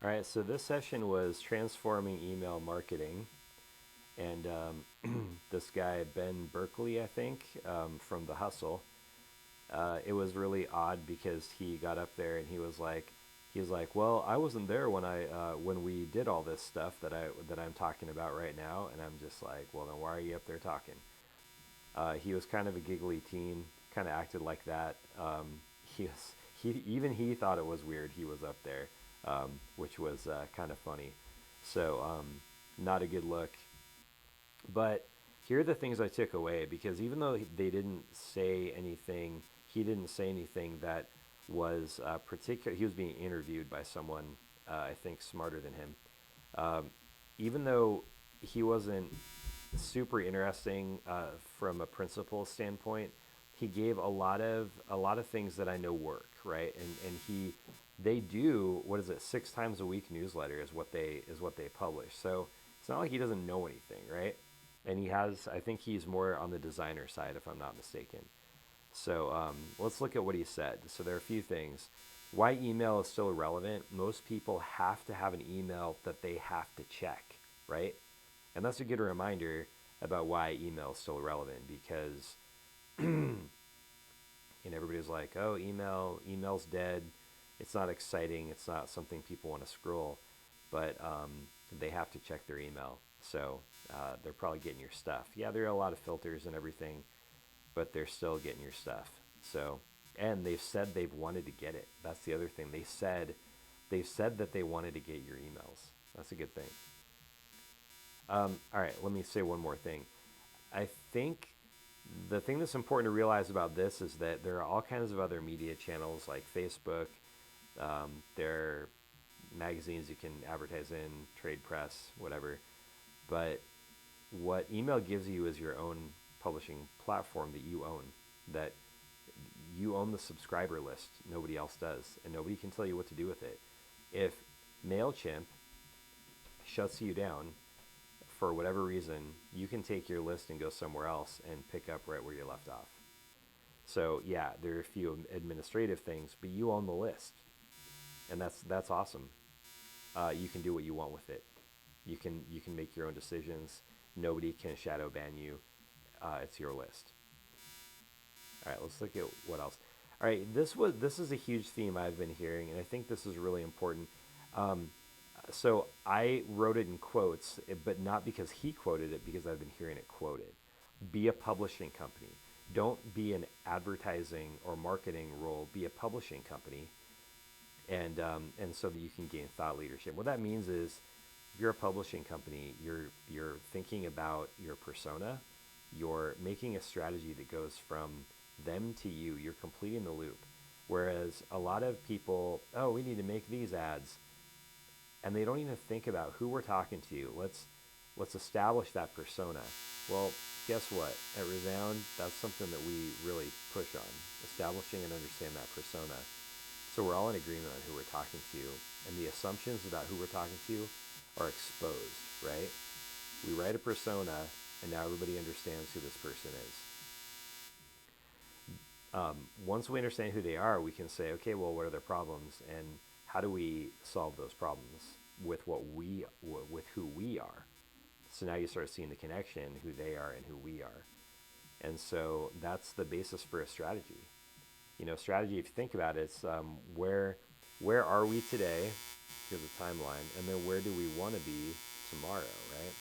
All right, so this session was transforming email marketing, and this guy Ben Berkeley, I think, from The Hustle. It was really odd because he got up there and he was like, well, I wasn't there when we did all this stuff that I'm talking about right now, and I'm just like, well, then why are you up there talking? He was kind of a giggly teen, kind of acted like that. He was, he thought it was weird. He was up there, which was kind of funny. So not a good look. But here are the things I took away because even though they didn't say anything, he didn't say anything that was particular. He was being interviewed by someone I think smarter than him. Um, Even though he wasn't super interesting from a principle standpoint. He gave a lot of things that I know work, right? And they do what is it 6 times a week newsletter is what they publish. So it's not like he doesn't know anything, right? And he has I think he's more on the designer side if I'm not mistaken. So let's look at what he said. So there are a few things. Why email is still relevant? Most people have to have an email that they have to check, right? And that's a good reminder about why email is still relevant because everybody's like, oh, email's dead. It's not exciting. It's not something people want to scroll, but they have to check their email. So they're probably getting your stuff. Yeah, there are a lot of filters and everything, but they're still getting your stuff. So, and they've said they've wanted to get it. That's the other thing. They've said that they wanted to get your emails. That's a good thing. All right, let me say one more thing. I think the thing that's important to realize about this is that there are all kinds of other media channels like Facebook. There are magazines you can advertise in, trade press, whatever. But what email gives you is your own publishing platform that you own. That you own the subscriber list. Nobody else does, and nobody can tell you what to do with it. If Mailchimp shuts you down, for whatever reason, you can take your list and go somewhere else and pick up right where you left off. So yeah, there are a few administrative things, but you own the list, and that's awesome. You can do what you want with it. You can make your own decisions. Nobody can shadow ban you. It's your list. All right, let's look at what else. All right, this is a huge theme I've been hearing, and I think this is really important. Um, so I wrote it in quotes, but not because he quoted it, because I've been hearing it quoted. Be a publishing company. Don't be an advertising or marketing role. Be a publishing company, and so that you can gain thought leadership. What that means is, if you're a publishing company, you're thinking about your persona. You're making a strategy that goes from them to you. You're completing the loop. Whereas a lot of people, oh, we need to make these ads, and they don't even think about who we're talking to. Let's establish that persona. Well, guess what? At Resound, that's something that we really push on, establishing and understand that persona. So we're all in agreement on who we're talking to, and the assumptions about who we're talking to are exposed, right? We write a persona, and now everybody understands who this person is. Once we understand who they are, we can say, okay, well, what are their problems, and how do we solve those problems with with who we are? So now you start seeing the connection, who they are and who we are, and so that's the basis for a strategy. Strategy. If you think about it, it's where are we today? Here's a timeline, and then where do we want to be tomorrow, right?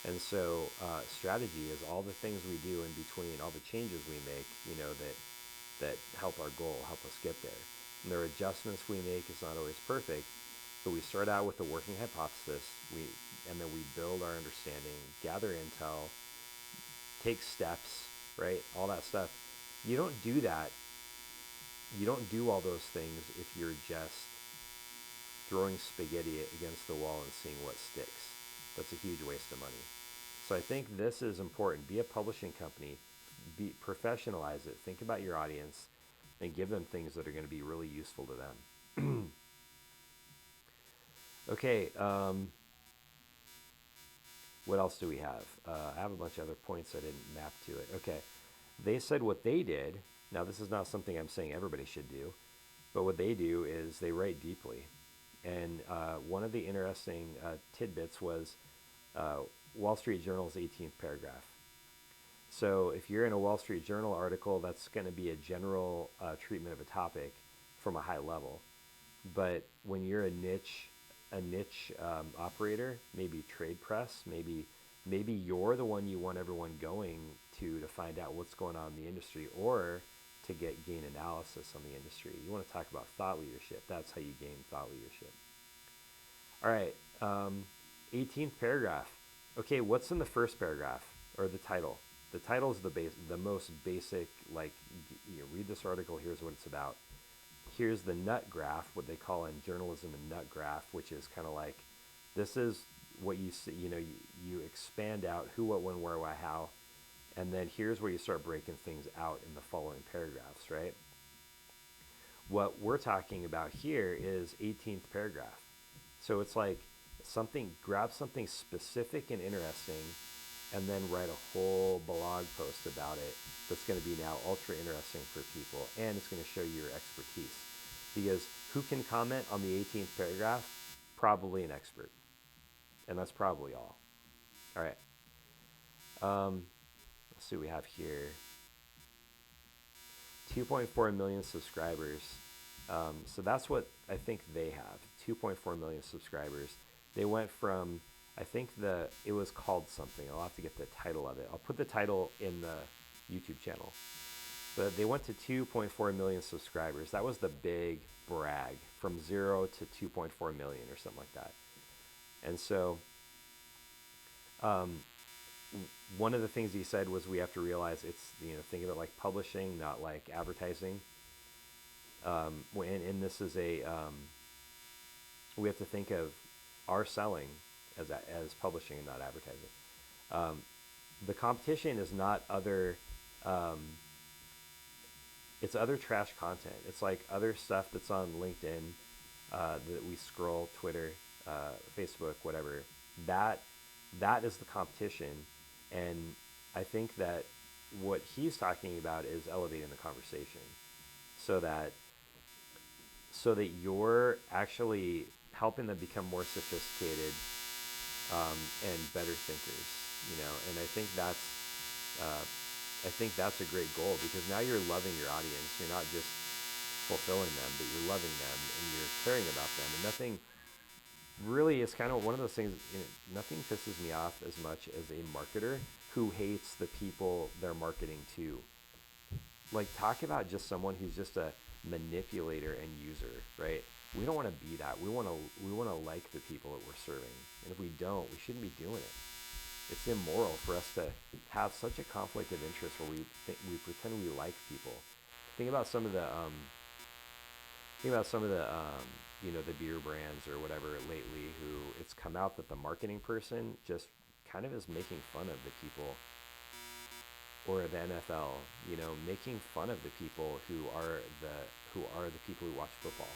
And so strategy is all the things we do in between, all the changes we make, that help our goal, help us get there. And there are adjustments we make. It's not always perfect, but we start out with the working hypothesis. And then we build our understanding, gather intel, take steps, right? All that stuff. You don't do that. You don't do all those things if you're just throwing spaghetti against the wall and seeing what sticks. That's a huge waste of money. So I think this is important. Be a publishing company. Professionalize it. Think about your audience and give them things that are going to be really useful to them. Okay. What else do we have? I have a bunch of other points I didn't map to it. Okay. They said what they did. Now, this is not something I'm saying everybody should do, but what they do is they write deeply. And one of the interesting tidbits was uh, Wall Street Journal's 18th paragraph. So if you're in a Wall Street Journal article, that's going to be a general treatment of a topic from a high level. But when you're a niche operator, maybe trade press, maybe you're the one you want everyone going to find out what's going on in the industry, or to gain analysis on the industry. You want to talk about thought leadership. That's how you gain thought leadership. All right, 18th paragraph. Okay, what's in the first paragraph or the title? The title is the most basic. Like, you read this article. Here's what it's about. Here's the nut graph, what they call in journalism a nut graph, which is kind of like, this is what you see. You expand out who, what, when, where, why, how, and then here's where you start breaking things out in the following paragraphs, right? What we're talking about here is 18th paragraph. So it's like grab something specific and interesting, and then write a whole blog post about it that's going to be now ultra interesting for people, and it's going to show your expertise. Because who can comment on the 18th paragraph? Probably an expert. And that's probably all. All right. Let's see what we have here. 2.4 million subscribers. So that's what I think they have. 2.4 million subscribers. They went from, I think it was called something. I'll have to get the title of it. I'll put the title in the YouTube channel. But they went to 2.4 million subscribers. That was the big brag, from 0 to 2.4 million or something like that. And so one of the things he said was, we have to realize it's, think of it like publishing, not like advertising. And this is we have to think of our selling as publishing and not advertising. The competition is not other, it's other trash content. It's like other stuff that's on LinkedIn, that we scroll, Twitter, Facebook, whatever. That is the competition. And I think that what he's talking about is elevating the conversation, so that you're actually helping them become more sophisticated, and better thinkers. And I think that's a great goal, because now you're loving your audience. You're not just fulfilling them, but you're loving them and you're caring about them. And nothing really is kind of one of those things. Nothing pisses me off as much as a marketer who hates the people they're marketing to. Like, talk about just someone who's just a manipulator and user, right? We don't want to be that. We want to like the people that we're serving. And if we don't, we shouldn't be doing it. It's immoral for us to have such a conflict of interest where we pretend we like people. Think about some of the the beer brands or whatever lately, who it's come out that the marketing person just kind of is making fun of the people, or the NFL, making fun of the people who are the people who watch football.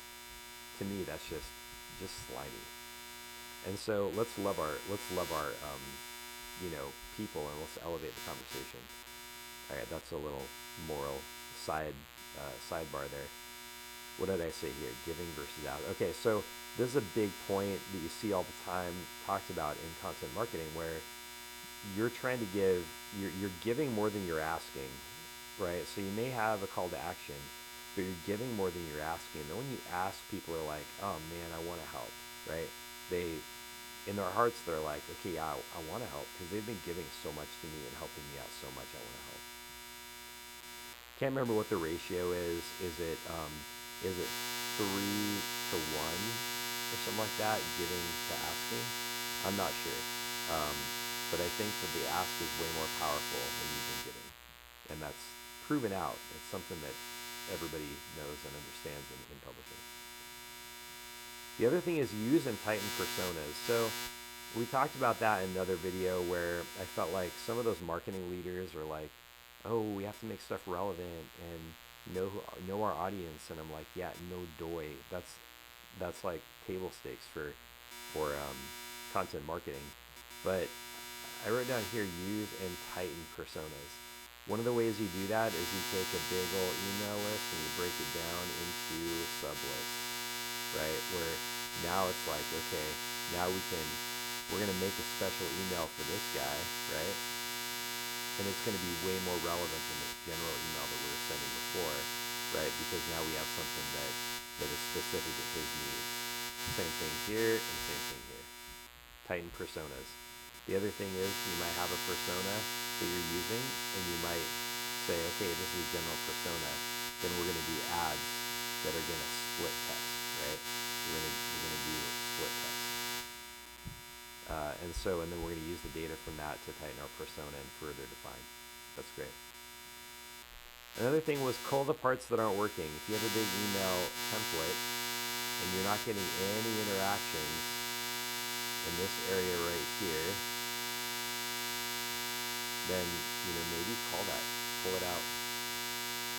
To me, that's just slimy. And so let's love our people, and let's elevate the conversation. All right, that's a little moral sidebar there. What did I say here? Giving versus out. Okay, so this is a big point that you see all the time talked about in content marketing, where you're trying to you're giving more than you're asking, right? So you may have a call to action, but you're giving more than you're asking. Then when you ask, people are like, oh man, I want to help, right? In their hearts, they're like, okay, I want to help, because they've been giving so much to me and helping me out so much. I want to help. Can't remember what the ratio is. Is it 3 to 1 or something like that, giving to asking? I'm not sure. But I think that the ask is way more powerful when you've been giving. And that's proven out. It's something that everybody knows and understands in publishing. The other thing is use and tighten personas. So we talked about that in another video, where I felt like some of those marketing leaders are like, oh, we have to make stuff relevant and know our audience. And I'm like, yeah, no doy. That's like table stakes for content marketing. But I wrote down here, use and tighten personas. One of the ways you do that is you take a big old email list and you break it down into sublists, right? Where Now it's like, okay, now we're going to make a special email for this guy, right? And it's going to be way more relevant than the general email that we were sending before, right? Because now we have something that is specific to his needs. Same thing here and same thing here. Tighten personas. The other thing is you might have a persona that you're using, and you might say, okay, this is a general persona. Then we're going to do ads that are going to split test, right? We're going to do split tests. And then we're going to use the data from that to tighten our persona and further define. That's great. Another thing was cull the parts that aren't working. If you have a big email template and you're not getting any interactions in this area right here, then maybe call that, pull it out,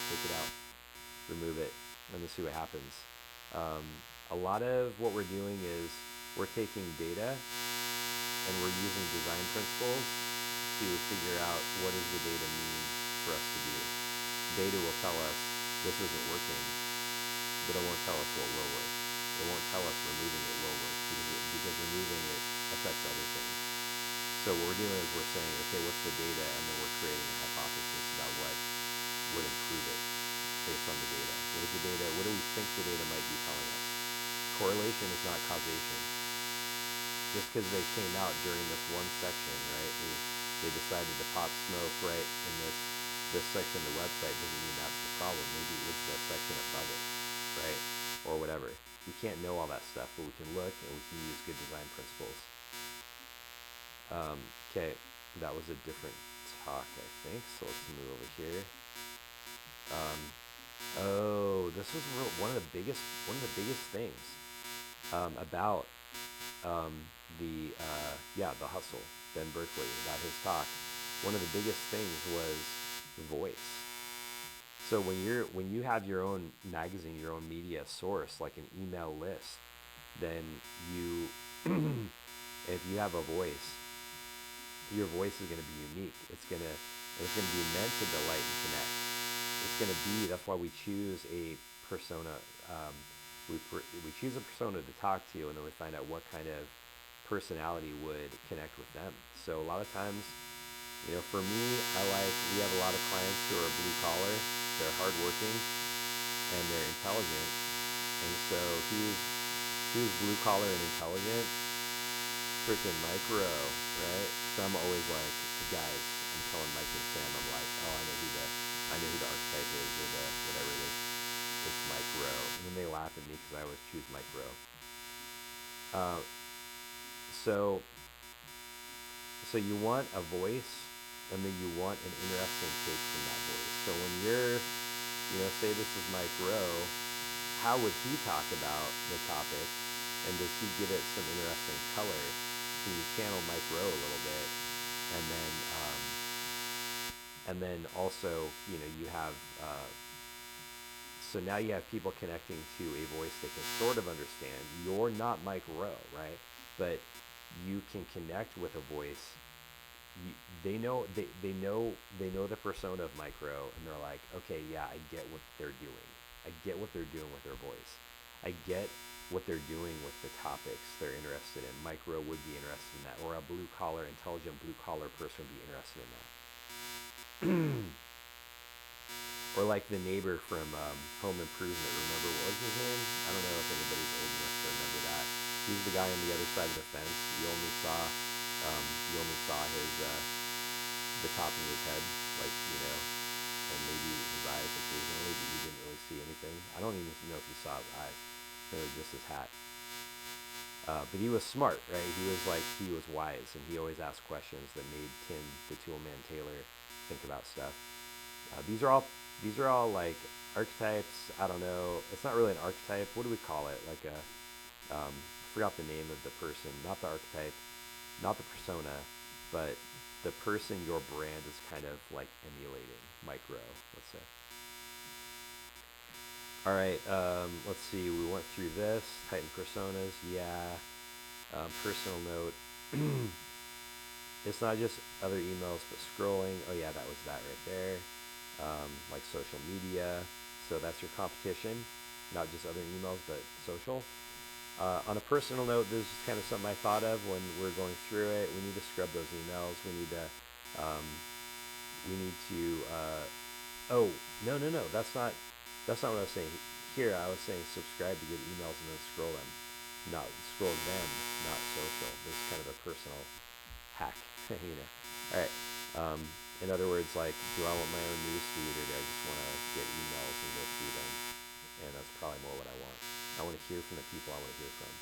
take it out, remove it, and then see what happens. A lot of what we're doing is we're taking data and we're using design principles to figure out what does the data mean for us to do. Data will tell us this isn't working, but it won't tell us what will work. It won't tell us removing it will work because removing it affects other things. So what we're doing is we're saying, okay, what's the data, and then we're creating a hypothesis about what would improve it based on the data. What is the data? What do we think the data might be telling us? Correlation is not causation. Just because they came out during this one section, right? They decided to pop smoke right in this section of the website doesn't mean that's the problem. Maybe it was the section above it, right? Or whatever. We can't know all that stuff, but we can look and we can use good design principles. Okay, that was a different talk, I think. So let's move over here. This was one of the biggest things about the hustle. Ben Berkeley, about his talk. One of the biggest things was voice. So when you have your own magazine, your own media source, like an email list, then you, if you have a voice, your voice is going to be unique. It's going to be meant to delight and connect. It's going to be, that's why we choose a persona. We choose a persona to talk to, and then we find out what kind of personality would connect with them. So a lot of times, for me, we have a lot of clients who are blue collar, they're hardworking, and they're intelligent. And so who's blue collar and intelligent? Freaking Mike Rowe, right? So I'm always like, guys, I'm telling Mike and Sam, I'm like, oh, I know who the archetype is, or the whatever it is. It's Mike Rowe. And then they laugh at me because I always choose Mike Rowe. So you want a voice, and then you want an interesting take from that voice. So when you're, say this is Mike Rowe, how would he talk about the topic, and does he give it some interesting color? Can you channel Mike Rowe a little bit, and then also, you have, so now you have people connecting to a voice they can sort of understand. You're not Mike Rowe, right? But you can connect with a voice. They know the persona of Mike Rowe, and they're like, okay, yeah, I get what they're doing. I get what they're doing with their voice. I get what they're doing with the topics they're interested in. Mike Rowe would be interested in that, or a intelligent blue collar person would be interested in that. Or like the neighbor from Home Improvement. Remember, what was his name? I don't know if anybody's old enough to remember that. He was the guy on the other side of the fence. You only saw his the top of his head, and maybe his eyes occasionally, but you didn't really see anything. I don't even know if you saw his eyes. It was just his hat. But he was smart, right? He was wise, and he always asked questions that made Tim, the Toolman Taylor, think about stuff. These are all like archetypes. I don't know. It's not really an archetype. What do we call it? Like forgot the name of the person. Not the archetype, not the persona, but the person your brand is kind of like emulating. Mike Rowe, let's say. All right. Let's see. We went through this. Tighten personas. Yeah. Personal note. It's not just other emails, but scrolling. Oh yeah, that was that right there. Like social media. So that's your competition. Not just other emails, but social. On a personal note, this is kind of something I thought of when we're going through it. We need to scrub those emails. Um, we need to. Oh, no, no, no. That's not what I was saying. Here, I was saying subscribe to get emails and then scroll them. Not scroll them, not social. This is kind of a personal hack, All right. Um, in other words, like, do I want my own news feed or do I just want to get emails and go through them? And that's probably more what I want. I want to hear from the people I want to hear from.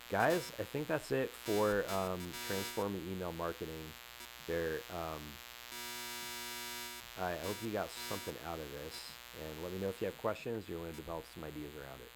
Guys, I think that's it for transforming email marketing. There, I hope you got something out of this. And let me know if you have questions or you want to develop some ideas around it.